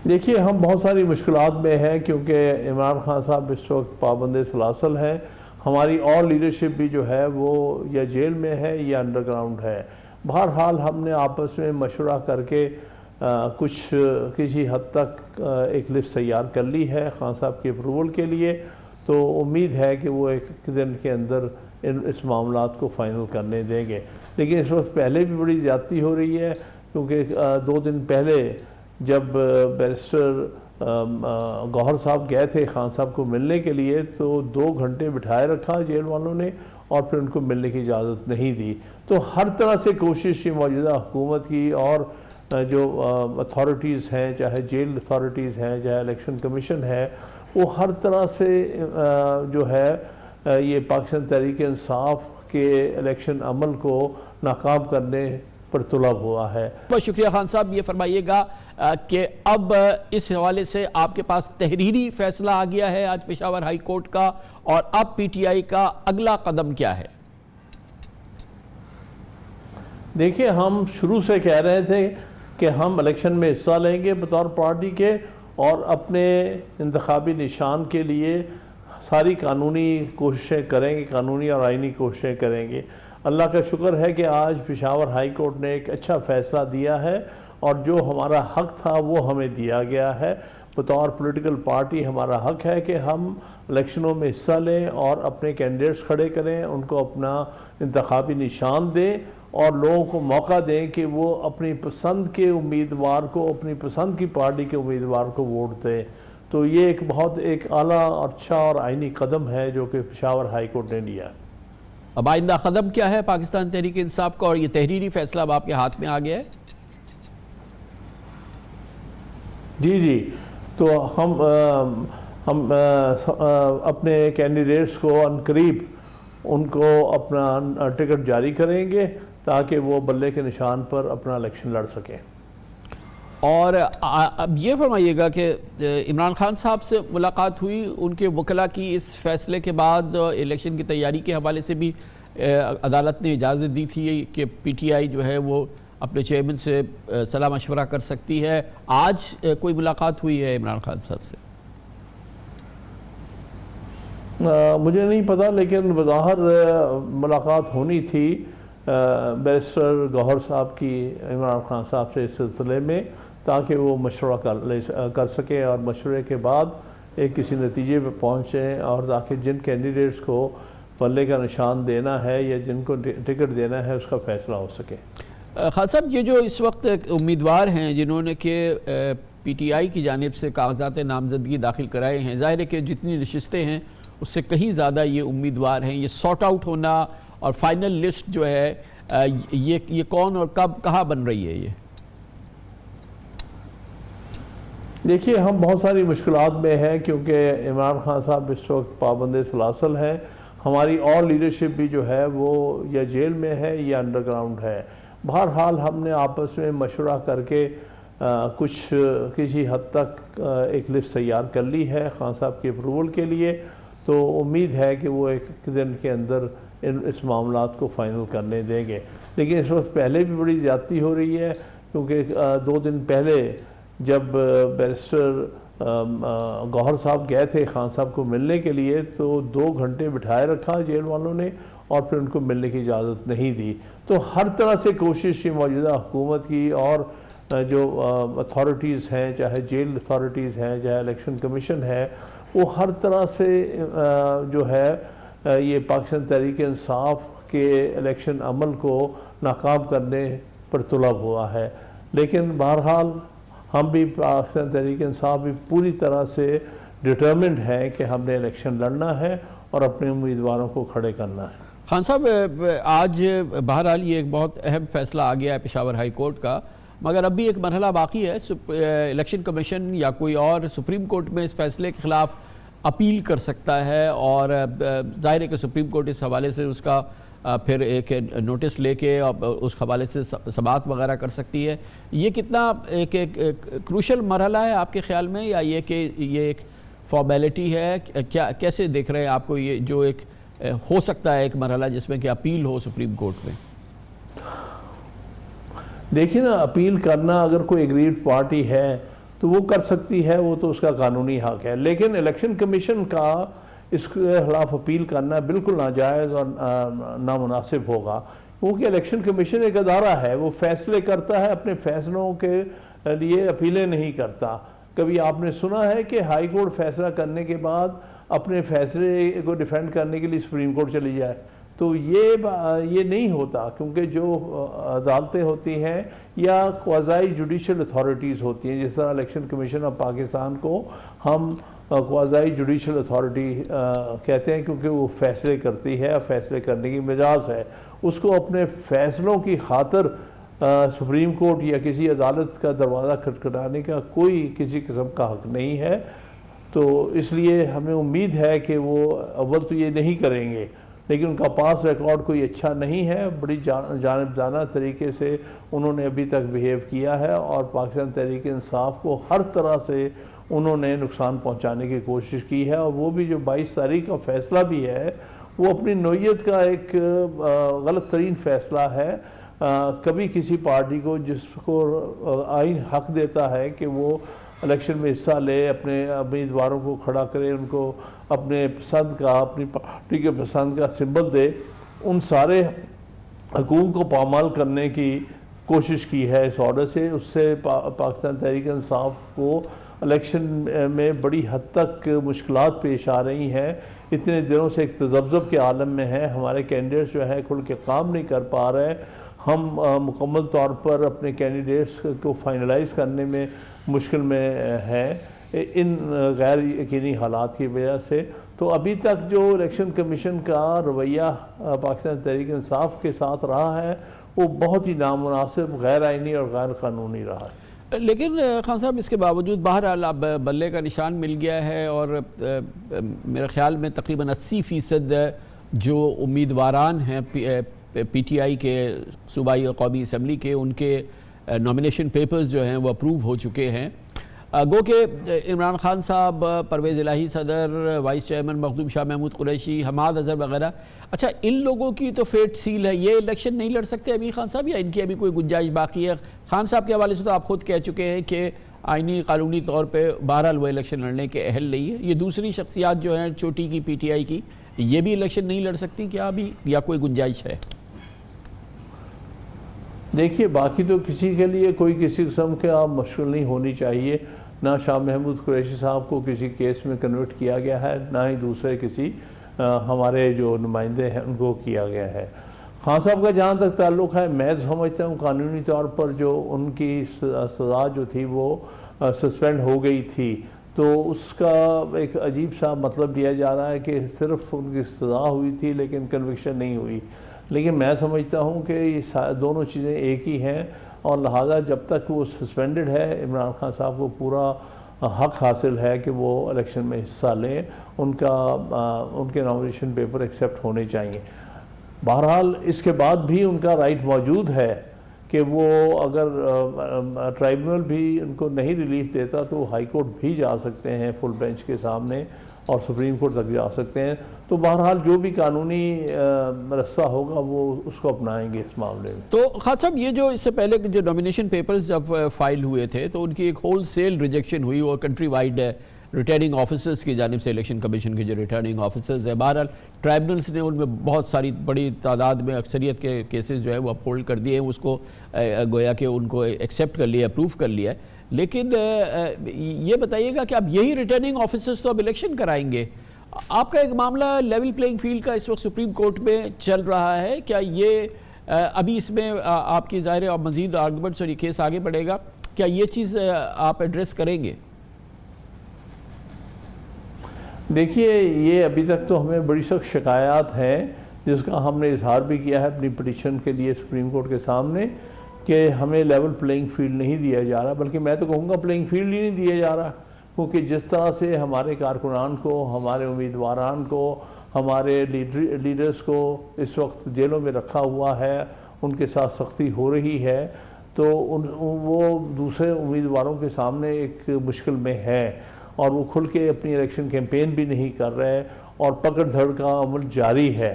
देखिए, हम बहुत सारी मुश्किलात में हैं क्योंकि इमरान खान साहब इस वक्त पाबंद सलासल हैं। हमारी और लीडरशिप भी जो है वो या जेल में है या अंडरग्राउंड है। बहरहाल हमने आपस में मशवरा करके कुछ किसी हद तक एक लिस्ट तैयार कर ली है खान साहब की अप्रूवल के लिए। तो उम्मीद है कि वो एक दिन के अंदर इस मामलात को फ़ाइनल करने देंगे। लेकिन इस वक्त पहले भी बड़ी ज़्यादती हो रही है क्योंकि 2 दिन पहले जब बैरिस्टर गौहर साहब गए थे खान साहब को मिलने के लिए तो 2 घंटे बिठाए रखा जेल वालों ने और फिर उनको मिलने की इजाज़त नहीं दी। तो हर तरह से कोशिश की मौजूदा हुकूमत की और जो अथॉरिटीज़ हैं, चाहे जेल अथॉरिटीज़ हैं, चाहे इलेक्शन कमीशन है, वो हर तरह से जो है ये पाकिस्तान तहरीक इंसाफ के इलेक्शन अमल को नाकाम करने पर तुलब हुआ है। बहुत शुक्रिया खान साहब। ये फरमाइएगा कि अब इस हवाले से आपके पास तहरीरी फैसला आ गया है आज पेशावर हाई कोर्ट का, और अब पीटीआई का अगला कदम क्या है? देखिए, हम शुरू से कह रहे थे कि हम इलेक्शन में हिस्सा लेंगे बतौर पार्टी के और अपने इंतखाबी निशान के लिए सारी कानूनी कोशिशें करेंगे, कानूनी और आइनी कोशिशें करेंगे। अल्लाह का शुक्र है कि आज पेशावर हाई कोर्ट ने एक अच्छा फ़ैसला दिया है और जो हमारा हक़ था वो हमें दिया गया है। बतौर पॉलिटिकल पार्टी हमारा हक़ है कि हम इलेक्शनों में हिस्सा लें और अपने कैंडिडेट्स खड़े करें, उनको अपना इंतखाबी निशान दें और लोगों को मौका दें कि वो अपनी पसंद के उम्मीदवार को, अपनी पसंद की पार्टी के उम्मीदवार को वोट दें। तो ये एक बहुत एक आला, अच्छा और आइनी कदम है जो कि पेशावर हाई कोर्ट ने लिया। अब आइंदा कदम क्या है पाकिस्तान तहरीक इंसाफ का, और ये तहरीरी फैसला अब आपके हाथ में आ गया है? जी जी, तो हम अपने कैंडिडेट्स को अनकरीब उनको अपना टिकट जारी करेंगे ताकि वो बल्ले के निशान पर अपना इलेक्शन लड़ सकें। और अब ये फरमाइएगा कि इमरान खान साहब से मुलाकात हुई, उनके वकला की इस फैसले के बाद इलेक्शन की तैयारी के हवाले से भी अदालत ने इजाज़त दी थी कि पीटीआई जो है वो अपने चेयरमैन से सलाह मशवरा कर सकती है। आज कोई मुलाकात हुई है इमरान खान साहब से? मुझे नहीं पता, लेकिन बज़ाहिर मुलाकात होनी थी बैरिस्टर गौहर साहब की इमरान खान साहब से इस सिलसिले में, ताकि वो मशवरा कर सकें और मशवरे के बाद एक किसी नतीजे पर पहुँचें और ताकि जिन कैंडिडेट्स को पल्ले का निशान देना है या जिनको टिकट देना है उसका फ़ैसला हो सके। खान साहब, ये जो इस वक्त उम्मीदवार हैं जिन्होंने कि पीटीआई की जानिब से कागजात नामजदगी दाखिल कराए हैं, ज़ाहिर है कि जितनी नशिस्तें हैं उससे कहीं ज़्यादा ये उम्मीदवार हैं। ये सॉर्ट आउट होना और फाइनल लिस्ट जो है ये कौन और कब कहाँ बन रही है? ये देखिए, हम बहुत सारी मुश्किलात में हैं क्योंकि इमरान खान साहब इस वक्त पाबंद सलासल हैं। हमारी और लीडरशिप भी जो है वो या जेल में है या अंडरग्राउंड है। बहरहाल हमने आपस में मशवरा करके कुछ किसी हद तक एक लिस्ट तैयार कर ली है खान साहब की अप्रूवल के लिए। तो उम्मीद है कि वो एक दिन के अंदर इस मामलात को फ़ाइनल करने देंगे। लेकिन इस वक्त पहले भी बड़ी ज़्यादती हो रही है क्योंकि 2 दिन पहले जब बैरिस्टर गौहर साहब गए थे खान साहब को मिलने के लिए तो 2 घंटे बिठाए रखा जेल वालों ने और फिर उनको मिलने की इजाज़त नहीं दी। तो हर तरह से कोशिश की मौजूदा हुकूमत की और जो अथॉरिटीज़ हैं, चाहे जेल अथॉरिटीज़ हैं, चाहे इलेक्शन कमीशन है, वो हर तरह से जो है ये पाकिस्तान तहरीक इंसाफ के इलेक्शन अमल को नाकाम करने पर तुलब हुआ है। लेकिन बहरहाल हम भी पाकिस्तान तहरीक इंसाफ भी पूरी तरह से डिटर्मिन्ड है कि हमने इलेक्शन लड़ना है और अपने उम्मीदवारों को खड़े करना है। खान साहब, आज बहरहाल ये एक बहुत अहम फैसला आ गया है पेशावर हाई कोर्ट का, मगर अब भी एक मरहला बाकी है। इलेक्शन कमीशन या कोई और सुप्रीम कोर्ट में इस फैसले के ख़िलाफ़ अपील कर सकता है और ज़ाहिर है कि सुप्रीम कोर्ट इस हवाले से उसका फिर एक नोटिस लेके उस हवाले से समाअत वगैरह कर सकती है। ये कितना एक क्रूशल मरहला है आपके ख़्याल में, या ये कि ये एक फॉर्मेलिटी है? क्या कैसे देख रहे हैं आपको ये जो एक हो सकता है एक मरहला जिसमें कि अपील हो सुप्रीम कोर्ट में? देखिए ना, अपील करना अगर कोई एग्रीड पार्टी है तो वो कर सकती है, वो तो उसका कानूनी हक है। लेकिन इलेक्शन कमीशन का इसके खिलाफ अपील करना बिल्कुल नाजायज़ और नामुनासिब होगा, क्योंकि इलेक्शन कमीशन एक अदारा है, वो फैसले करता है, अपने फैसलों के लिए अपीलें नहीं करता। कभी आपने सुना है कि हाई कोर्ट फैसला करने के बाद अपने फैसले को डिफेंड करने के लिए सुप्रीम कोर्ट चली जाए? तो ये नहीं होता, क्योंकि जो अदालतें होती हैं या क्वाज़ाई जुडिशल अथॉरिटीज़ होती हैं, जिस तरह इलेक्शन कमीशन ऑफ पाकिस्तान को हम क्वाज़ाई जुडिशल अथॉरिटी कहते हैं, क्योंकि वो फैसले करती है, फैसले करने की मिजाज है, उसको अपने फैसलों की खातिर सुप्रीम कोर्ट या किसी अदालत का दरवाज़ा खटखटाने का कोई किसी किस्म का हक नहीं है। तो इसलिए हमें उम्मीद है कि वो अव्वल तो ये नहीं करेंगे, लेकिन उनका पास रिकॉर्ड कोई अच्छा नहीं है। बड़ी जानिबदाना तरीके से उन्होंने अभी तक बिहेव किया है और पाकिस्तान तहरीक इंसाफ को हर तरह से उन्होंने नुकसान पहुंचाने की कोशिश की है। और वो भी जो 22 तारीख का फ़ैसला भी है, वो अपनी नौइयत का एक गलत तरीन फ़ैसला है। कभी किसी पार्टी को जिसको आइन हक देता है कि वो इलेक्शन में हिस्सा ले, अपने उम्मीदवारों को खड़ा करे, उनको अपने पसंद का, अपनी पार्टी के पसंद का सिंबल दे, उन सारे हकूक़ को पामाल करने की कोशिश की है इस ऑर्डर से। उससे पाकिस्तान तहरीक इंसाफ को इलेक्शन में बड़ी हद तक मुश्किलात पेश आ रही हैं। इतने दिनों से एक तज़ब्ज़ुब के आलम में है, हमारे कैंडिडेट्स जो है खुल के काम नहीं कर पा रहे। हम मुकम्मल तौर पर अपने कैंडिडेट्स को फाइनलाइज करने में मुश्किल में हैं इन गैर यकीनी हालात की वजह से। तो अभी तक जो इलेक्शन कमीशन का रवैया पाकिस्तान तहरीक इंसाफ के साथ रहा है, वो बहुत ही नामुनासिब, गैर आइनी और गैर कानूनी रहा है। लेकिन खान साहब, इसके बावजूद बहरहाल अब बल्ले का निशान मिल गया है और मेरे ख्याल में तकरीबन 80% जो उम्मीदवारान हैं PTI के सूबाई और कौमी असम्बली के, उनके नॉमिनेशन पेपर्स जो हैं वो अप्रूव हो चुके हैं। गो के इमरान खान साहब, परवेज़ इलाही सदर, वाइस चेयरमैन मखदूम शाह महमूद कुरैशी, हमाद अजहर वगैरह, अच्छा इन लोगों की तो फेट सील है, ये इलेक्शन नहीं लड़ सकते अभी खान साहब, या इनकी अभी कोई गुंजाइश बाकी है? खान साहब के हवाले से तो आप खुद कह चुके हैं कि आइनी कानूनी तौर पर बहरहाल वो इलेक्शन लड़ने के अहल नहीं है। ये दूसरी शख्सियात जो हैं चोटी की PTI की, ये भी इलेक्शन नहीं लड़ सकती क्या अभी, या कोई गुंजाइश है? देखिए, बाकी तो किसी के लिए कोई किसी किस्म का मुश्किल नहीं होनी चाहिए। ना शाह महमूद कुरैशी साहब को किसी केस में कन्वर्ट किया गया है, ना ही दूसरे किसी हमारे जो नुमाइंदे हैं उनको किया गया है। खान साहब का जहाँ तक ताल्लुक़ है, मैं तो समझता हूँ कानूनी तौर पर जो उनकी सज़ा जो थी वो सस्पेंड हो गई थी, तो उसका एक अजीब सा मतलब दिया जा रहा है कि सिर्फ उनकी सज़ा हुई थी लेकिन कन्विक्शन नहीं हुई। लेकिन मैं समझता हूँ कि ये दोनों चीज़ें एक ही हैं, और लिहाजा जब तक वो सस्पेंडेड है, इमरान खान साहब को पूरा हक हासिल है कि वो इलेक्शन में हिस्सा लें, उनके नॉमिनेशन पेपर एक्सेप्ट होने चाहिए। बहरहाल इसके बाद भी उनका राइट मौजूद है कि वो अगर ट्राइब्यूनल भी उनको नहीं रिलीफ देता तो हाई कोर्ट भी जा सकते हैं फुल बेंच के सामने, और सुप्रीम कोर्ट तक जा सकते हैं। तो बहरहाल जो भी कानूनी रास्ता होगा वो उसको अपनाएंगे इस मामले में। तो खान साहब, ये जो इससे पहले जो नॉमिनेशन पेपर्स जब फाइल हुए थे तो उनकी एक होल सेल रिजेक्शन हुई, और कंट्री वाइड रिटर्निंग ऑफिसर्स की जानिब से, इलेक्शन कमीशन के जो रिटर्निंग ऑफिसर्स है, बहरहाल ट्राइब्यूनल्स ने उनमें बहुत सारी बड़ी तादाद में अक्सरियत के केसेस जो है वो अपहोल्ड कर दिए हैं, उसको गोया कि उनको एक्सेप्ट कर लिया, अप्रूव कर लिया है। लेकिन ये बताइएगा कि अब यही रिटर्निंग ऑफिसर्स तो अब इलेक्शन कराएंगे। आपका एक मामला लेवल प्लेइंग फील्ड का इस वक्त सुप्रीम कोर्ट में चल रहा है, क्या ये अभी इसमें आपकी ज़ाहिर है और मज़ीद आर्गूमेंट्स और ये केस आगे बढ़ेगा, क्या ये चीज़ आप एड्रेस करेंगे? देखिए, ये अभी तक तो हमें बड़ी सख्त शिकायत हैं, जिसका हमने इजहार भी किया है अपनी पिटीशन के लिए सुप्रीम कोर्ट के सामने, कि हमें लेवल प्लेइंग फील्ड नहीं दिया जा रहा, बल्कि मैं तो कहूँगा प्लेइंग फील्ड ही नहीं दिया जा रहा। क्योंकि जिस तरह से हमारे कारकुनान को, हमारे उम्मीदवारान को, हमारे लीडर्स को इस वक्त जेलों में रखा हुआ है, उनके साथ सख्ती हो रही है, तो वो दूसरे उम्मीदवारों के सामने एक मुश्किल में है, और वो खुल के अपनी इलेक्शन कैंपेन भी नहीं कर रहे, और पकड़ धड़ का अमल जारी है।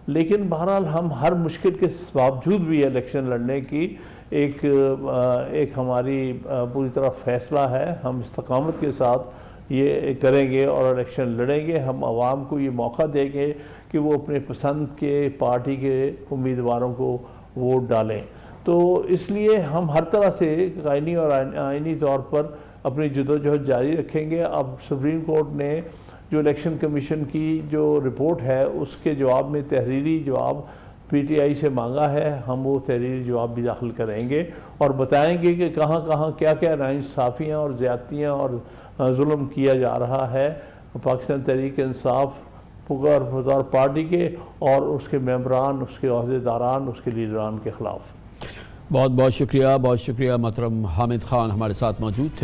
लेकिन बहरहाल हम हर मुश्किल के बावजूद भी इलेक्शन लड़ने की एक हमारी पूरी तरह फैसला है। हम इस्तकामत के साथ ये करेंगे और इलेक्शन लड़ेंगे। हम आवाम को ये मौका देंगे कि वो अपने पसंद के पार्टी के उम्मीदवारों को वोट डालें। तो इसलिए हम हर तरह से कानूनी और आइनी तौर पर अपनी जदोजहद जारी रखेंगे। अब सुप्रीम कोर्ट ने जो इलेक्शन कमीशन की जो रिपोर्ट है उसके जवाब में तहरीरी जवाब पीटीआई से मांगा है। हम वो तहरीरी जवाब भी दाखिल करेंगे और बताएंगे कि कहाँ कहाँ क्या क्या नाइंसाफ़ियाँ और ज़्यादतियाँ और जुल्म किया जा रहा है पाकिस्तान तहरीक इंसाफ पुकार पार्टी के और उसके मेंबरान, उसके अहदेदारान, उसके लीडरान के ख़िलाफ़। बहुत बहुत शुक्रिया मोहतरम हामिद खान हमारे साथ मौजूद थे।